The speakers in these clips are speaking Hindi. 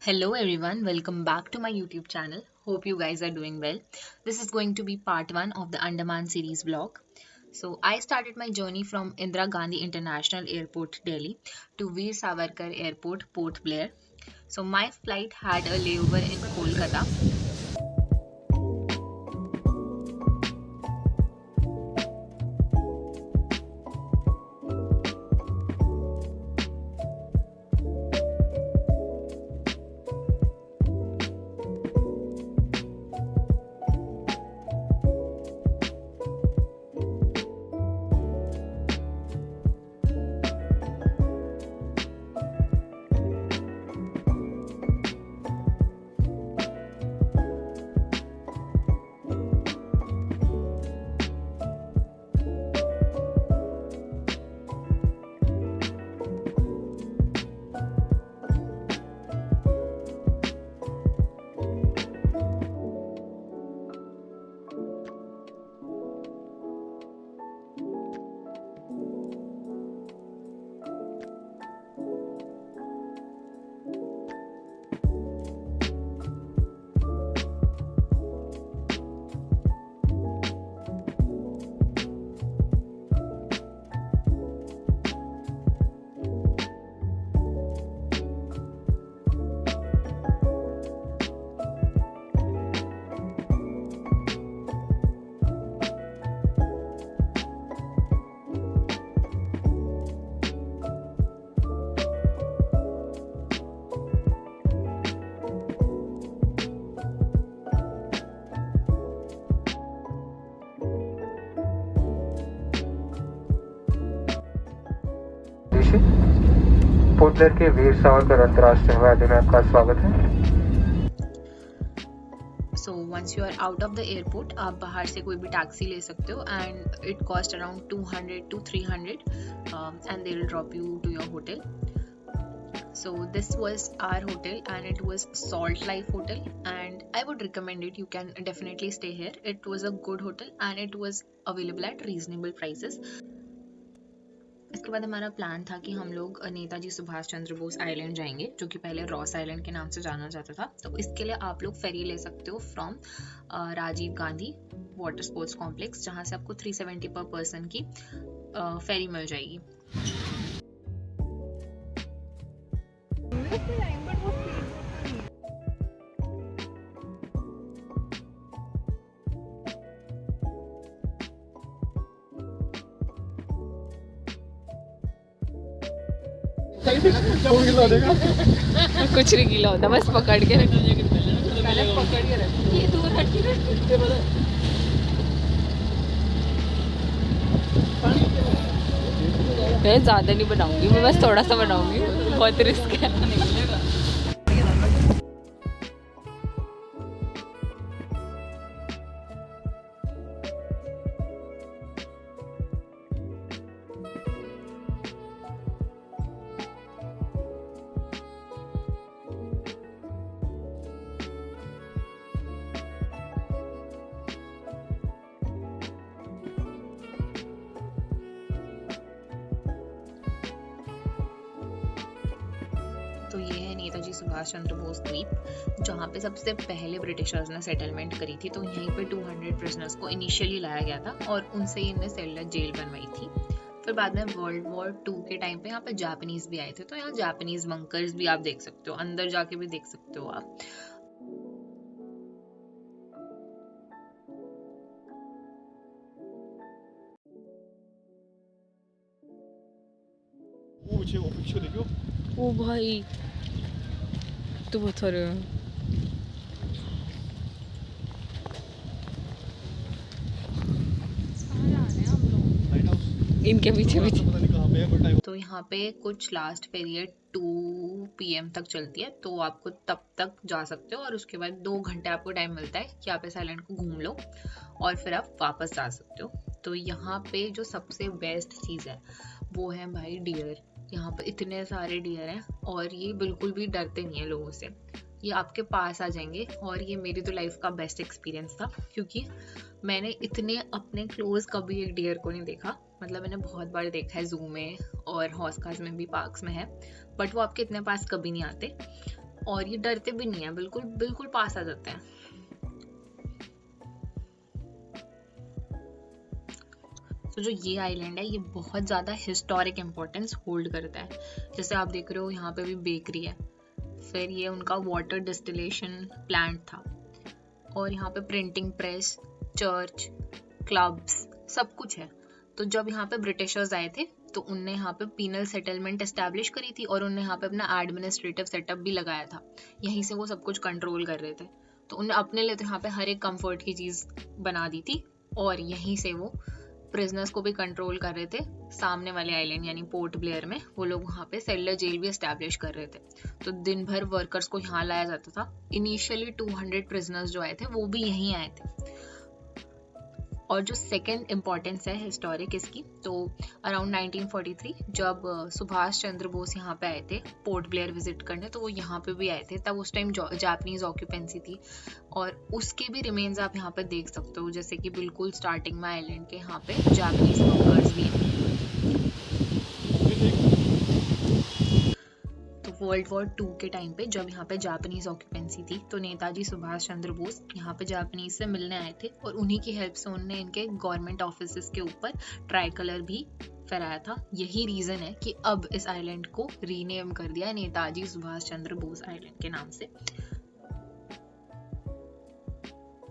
Hello everyone, welcome back to my YouTube channel. Hope you guys are doing well. This is going to be part 1 of the Andaman series vlog. So I started my journey from Indira Gandhi International Airport, Delhi to Veer Savarkar Airport, Port Blair. So my flight had a layover in Kolkata. Port Blair के वीर सावरकर अंतर्राष्ट्रीय हवाई अड्डे में आपका स्वागत है। So once you are out of the airport, आप बाहर से कोई भी टैक्सी ले सकते हो and it cost around 200 to 300 and they will drop you to your hotel. So this was our hotel and it was Salt Life Hotel and I would recommend it. You can definitely stay here. It was a good hotel and it was available at reasonable prices. इसके बाद हमारा प्लान था कि हम लोग नेताजी सुभाष चंद्र बोस आइलैंड जाएंगे, जो कि पहले रॉस आइलैंड के नाम से जाना जाता था। तो इसके लिए आप लोग फेरी ले सकते हो from Rajiv Gandhi water sports complex, जहां से आपको 370 पर पर्सन की फेरी मिल जाएगी। कुछ नहीं गीला होता, बस पकड़ के रख, पकड़ के रख, ये दूर हट मैं ज़्यादा नहीं बनाऊंगी, मैं बस थोड़ा सा बनाऊंगी, बहुत रिस्क है। तो ये है नेताजी सुभाष चंद्र बोस द्वीप, जहाँ पे सबसे पहले ब्रिटिशर्स ने सेटलमेंट करी थी। तो यहीं पे 200 प्रिजनर्स को इनिशियली लाया गया था और उनसे इनने सेलर जेल बनवाई थी। फिर बाद में वर्ल्ड वॉर 2 के टाइम पे यहाँ पे जापानीज भी आए थे, तो यहाँ जापानीज बंकर्स भी आप देख सकते हो, अंदर जाके भी देख सकते हो आप। ओ भाई तो पत्थर है। इनके पीछे पीछे। तो यहाँ पे कुछ लास्ट पीरियड 2 PM तक चलती है, तो आपको तब तक जा सकते हो और उसके बाद 2 घंटे आपको टाइम मिलता है कि आप इस आइलैंड को घूम लो और फिर आप वापस जा सकते हो। तो यहाँ पे जो सबसे बेस्ट चीज़ है वो है भाई डियर। यहाँ पे इतने सारे डियर हैं और ये बिल्कुल भी डरते नहीं है लोगों से, ये आपके पास आ जाएंगे। और ये मेरी तो लाइफ का बेस्ट एक्सपीरियंस था, क्योंकि मैंने इतने अपने क्लोज कभी एक डियर को नहीं देखा। मतलब मैंने बहुत बार देखा है, जू में और हौस-खास में भी, पार्क्स में है, बट वो आपके इतने पास कभी नहीं आते और ये डरते भी नहीं है, बिल्कुल बिल्कुल पास आ जाते हैं। तो जो ये आइलैंड है ये बहुत ज़्यादा हिस्टोरिक इम्पोर्टेंस होल्ड करता है। जैसे आप देख रहे हो यहाँ पे भी बेकरी है, फिर ये उनका वाटर डिस्टिलेशन प्लांट था, और यहाँ पे प्रिंटिंग प्रेस, चर्च, क्लब्स, सब कुछ है। तो जब यहाँ पे ब्रिटिशर्स आए थे तो उनने यहाँ पे पीनल सेटलमेंट एस्टैब्लिश करी थी और उनने यहाँ पे अपना एडमिनिस्ट्रेटिव सेटअप भी लगाया था। यहीं से वो सब कुछ कंट्रोल कर रहे थे। तो उन्हें अपने लिए तो यहाँ पे हर एक कंफर्ट की चीज़ बना दी थी और यहीं से वो प्रिजनर्स को भी कंट्रोल कर रहे थे। सामने वाले आइलैंड यानी पोर्ट ब्लेयर में वो लोग वहाँ पे सेलर जेल भी एस्टैब्लिश कर रहे थे। तो दिन भर वर्कर्स को यहाँ लाया जाता था। इनिशियली 200 प्रिजनर्स जो आए थे वो भी यहीं आए थे। और जो सेकेंड इम्पॉर्टेंस है हिस्टोरिक इसकी, तो अराउंड 1943 जब सुभाष चंद्र बोस यहाँ पे आए थे पोर्ट ब्लेयर विजिट करने, तो वो यहाँ पे भी आए थे। तब उस टाइम जापानीज ऑक्यूपेंसी थी और उसके भी रिमेन्स आप यहाँ पे देख सकते हो, जैसे कि बिल्कुल स्टार्टिंग में आइलैंड के यहाँ पे जापानीज वर्कर्स भी हैं। वर्ल्ड वॉर 2 के टाइम पे जब यहाँ पे जापानीज ऑक्यूपेंसी थी तो नेताजी सुभाष चंद्र बोस यहाँ पे जापानीज से मिलने आए थे और उन्हीं की हेल्प से उन्होंने इनके गवर्नमेंट ऑफिसेस के ऊपर ट्राई कलर भी फहराया था। यही रीजन है कि अब इस आइलैंड को रीनेम कर दिया है नेताजी सुभाष चंद्र बोस आइलैंड के नाम से।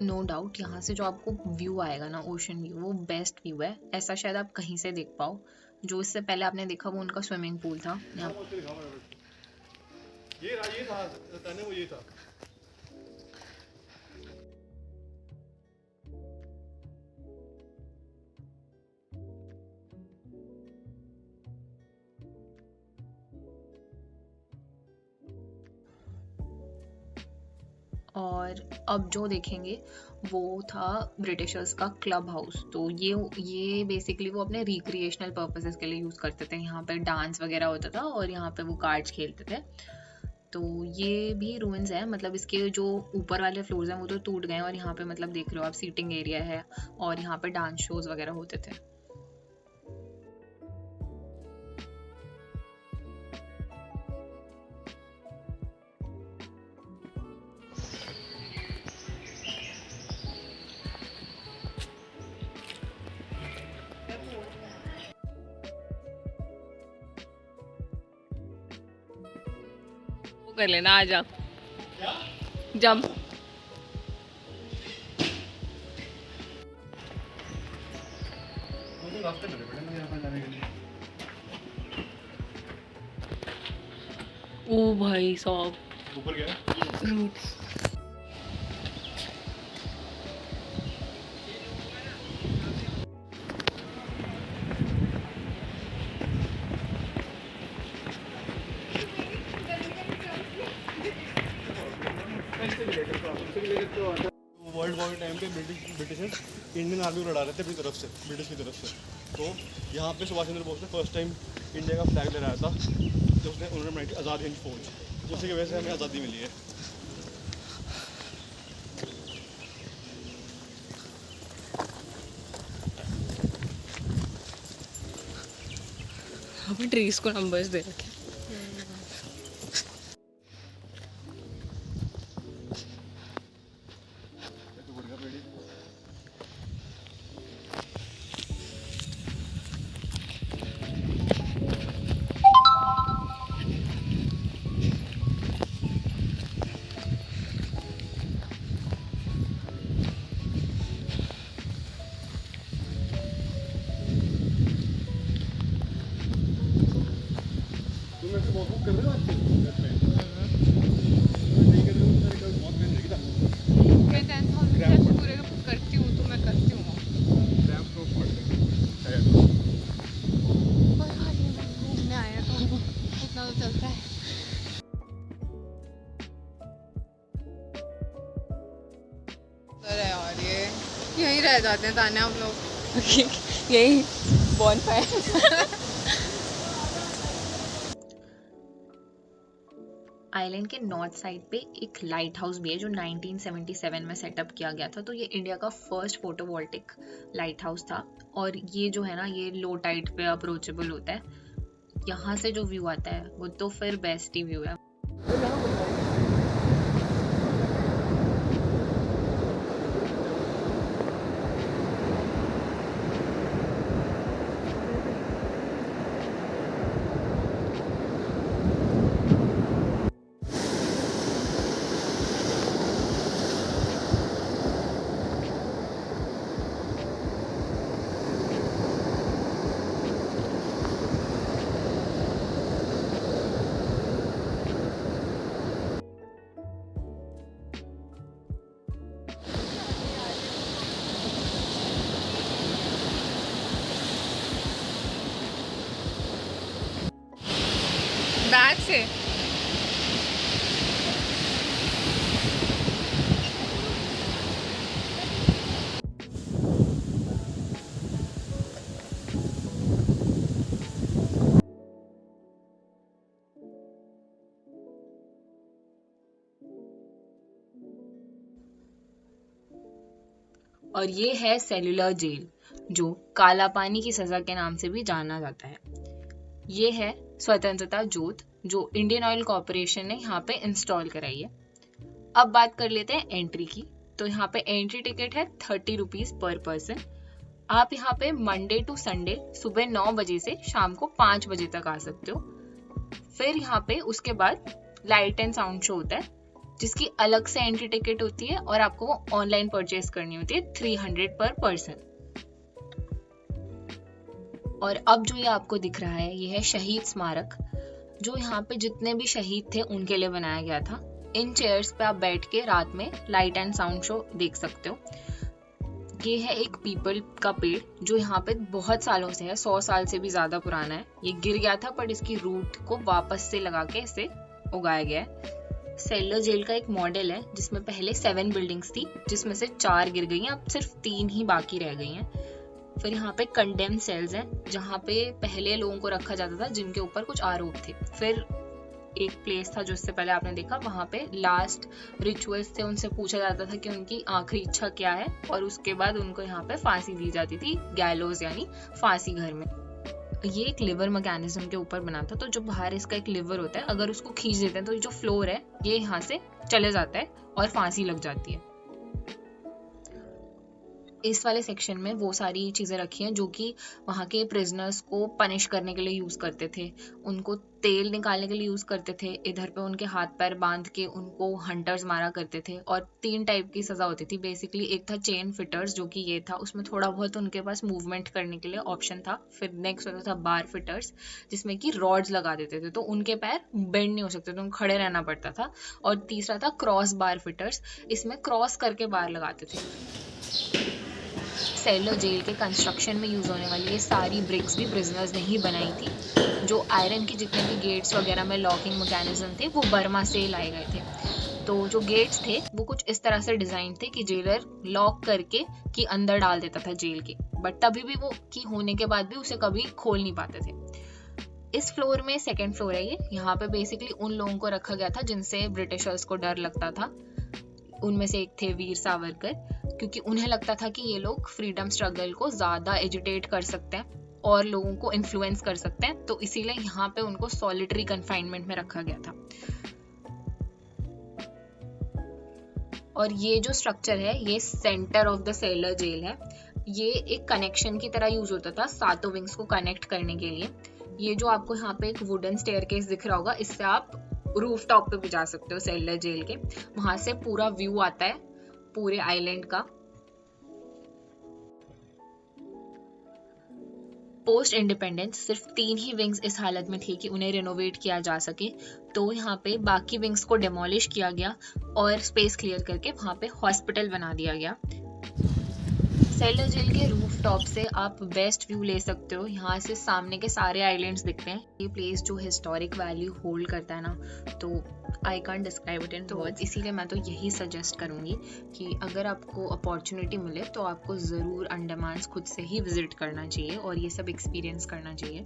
नो डाउट यहाँ से जो आपको व्यू आएगा ना, ओशन व्यू, वो बेस्ट व्यू है। ऐसा शायद आप कहीं से देख पाओ। जो इससे पहले आपने देखा वो उनका स्विमिंग पूल था। ये था तने वो ये था। और अब जो देखेंगे वो था ब्रिटिशर्स का क्लब हाउस। तो ये बेसिकली वो अपने रिक्रिएशनल पर्पसेस के लिए यूज़ करते थे। यहाँ पे डांस वगैरह होता था और यहाँ पे वो कार्ड्स खेलते थे। तो ये भी रूइंस है, मतलब इसके जो ऊपर वाले फ्लोर्स हैं वो तो टूट गए हैं और यहाँ पे मतलब देख रहे हो आप सीटिंग एरिया है और यहाँ पे डांस शोज वगैरह होते थे। कर लेना, आ जा जंप। रास्ते बने पड़े ना यहाँ पर जाने के लिए। ओ भाई साहब, ऊपर गया रूट्स। वर्ल्ड वॉर के टाइम पे ब्रिटिशर्स इंडियन आर्मी को लड़ा रहे थे अपनी तरफ से, ब्रिटिश की तरफ से। तो यहाँ पे सुभाष चंद्र बोस ने फर्स्ट टाइम इंडिया का फ्लैग लहराया था, तो उसने उन्होंने बनाई थी आज़ाद हिंद फौज, उसी की वजह से हमें आज़ादी मिली है। अभी ट्रीज को नंबर्स दे रखे। कर रहे हो आज नहीं कर रहे हो, सारी कल बहुत मेहनत लगी था। पूरे करती हूँ तो मैं करती हूँ। क्रैम्प को पकड़ लेंगे शायद। घूमने आया तो इतना तो चलता है। अरे यार ये यहीं रह जाते हैं ताने हम लोग। यही बॉनफायर। आइलैंड के नॉर्थ साइड पे एक लाइट हाउस भी है जो 1977 में सेटअप किया गया था। तो ये इंडिया का फर्स्ट फोटोवोल्टिक लाइट हाउस था और ये जो है ना ये लो टाइड पे अप्रोचेबल होता है। यहाँ से जो व्यू आता है वो तो फिर बेस्ट ही व्यू है। बैग से और ये है सेल्युलर जेल जो काला पानी की सजा के नाम से भी जाना जाता है। ये है स्वतंत्रता ज्योत जो इंडियन ऑयल कॉर्पोरेशन ने यहाँ पे इंस्टॉल कराई है। अब बात कर लेते हैं एंट्री की। तो यहाँ पे एंट्री टिकट है 30 रुपीज पर पर्सन। आप यहाँ पे मंडे टू संडे सुबह 9 बजे से शाम को 5 बजे तक आ सकते हो। फिर यहाँ पे उसके बाद लाइट एंड साउंड शो होता है जिसकी अलग से एंट्री टिकट होती है और आपको वो ऑनलाइन परचेज करनी होती है 300 पर पर्सन। और अब जो ये आपको दिख रहा है ये है शहीद स्मारक जो यहाँ पे जितने भी शहीद थे उनके लिए बनाया गया था। इन चेयर्स पे आप बैठ के रात में लाइट एंड साउंड शो देख सकते हो। ये है एक पीपल का पेड़ जो यहाँ पे बहुत सालों से है, 100 साल से भी ज्यादा पुराना है। ये गिर गया था पर इसकी रूट को वापस से लगा के इसे उगाया गया है। सेल्युलर जेल का एक मॉडल है जिसमें पहले 7 बिल्डिंग्स थी जिसमें से 4 गिर गई हैं, अब सिर्फ 3 ही बाकी रह गई हैं। फिर यहाँ पे कंडेम सेल्स हैं जहाँ पे पहले लोगों को रखा जाता था जिनके ऊपर कुछ आरोप थे। फिर एक प्लेस था जो इससे पहले आपने देखा, वहाँ पे लास्ट रिचुअल्स थे, उनसे पूछा जाता था कि उनकी आखिरी इच्छा क्या है और उसके बाद उनको यहाँ पे फांसी दी जाती थी, गैलोज यानी फांसी घर में। ये एक लिवर मैकेनिज्म के ऊपर बना था। तो जो बाहर इसका एक लिवर होता है, अगर उसको खींच देते हैं तो जो फ्लोर है ये यहाँ से चले जाता है और फांसी लग जाती है। इस वाले सेक्शन में वो सारी चीजें रखी हैं जो कि वहाँ के प्रिजनर्स को पनिश करने के लिए यूज करते थे, उनको तेल निकालने के लिए यूज करते थे। इधर पे उनके हाथ पैर बांध के उनको हंटर्स मारा करते थे। और 3 टाइप की सजा होती थी बेसिकली। एक था चेन फिटर्स जो कि ये था, उसमें थोड़ा बहुत उनके पास मूवमेंट करने के लिए ऑप्शन था। फिर नेक्स्ट होता था बार फिटर्स जिसमें कि रॉड्स लगा देते थे तो उनके पैर बेंड नहीं हो सकते थे, उनको खड़े रहना पड़ता था। और तीसरा था क्रॉस बार फिटर्स, इसमें क्रॉस करके बार लगाते थे। सेल्युलर जेल के कंस्ट्रक्शन में यूज होने वाली ये सारी ब्रिक्स भी प्रिजनर्स ने ही बनाई थी। जो आयरन की जितने भी गेट्स वगैरह में लॉकिंग मैकेनिज्म थे वो बर्मा से लाए गए थे। तो जो गेट्स थे वो कुछ इस तरह से डिजाइन थे कि जेलर लॉक करके कि अंदर डाल देता था जेल के, बट तभी भी वो की होने के बाद भी उसे कभी खोल नहीं पाते थे। इस फ्लोर में 2nd फ्लोर है ये। यहाँ पे बेसिकली उन लोगों को रखा गया था जिनसे ब्रिटिशर्स को डर लगता था। उनमें से एक थे वीर सावरकर, क्योंकि उन्हें लगता था कि ये लोग फ्रीडम स्ट्रगल को ज्यादा एजिटेट कर सकते हैं और लोगों को इन्फ्लुएंस कर सकते हैं, तो इसीलिए यहाँ पे उनको सॉलिटरी कन्फाइनमेंट में रखा गया था। और ये जो स्ट्रक्चर है ये centre of the cellular gel है। ये एक कनेक्शन की तरह यूज होता था 7 विंग्स को कनेक्ट करने के लिए। ये जो आपको यहाँ पे एक वुडन स्टेयरकेस दिख रहा होगा, इससे आप रूफ टॉप पे भी जा सकते हो सेल्युलर जेल के। वहां से पूरा व्यू आता है पूरे आइलैंड का। पोस्ट इंडिपेंडेंस सिर्फ 3 ही विंग्स इस हालत में थी कि उन्हें रिनोवेट किया जा सके, तो यहाँ पे बाकी विंग्स को डेमोलिश किया गया और स्पेस क्लियर करके वहां पे हॉस्पिटल बना दिया गया। सेल्युलर जेल के रूफ टॉप से आप बेस्ट व्यू ले सकते हो। यहाँ से सामने के सारे आइलैंड्स दिखते हैं। ये प्लेस जो हिस्टोरिक वैल्यू होल्ड करता है ना, तो I can't describe it in words. इसीलिए मैं तो यही सजेस्ट करूँगी कि अगर आपको अपॉर्चुनिटी मिले तो आपको ज़रूर अंडमान खुद से ही विजिट करना चाहिए और ये सब एक्सपीरियंस करना चाहिए।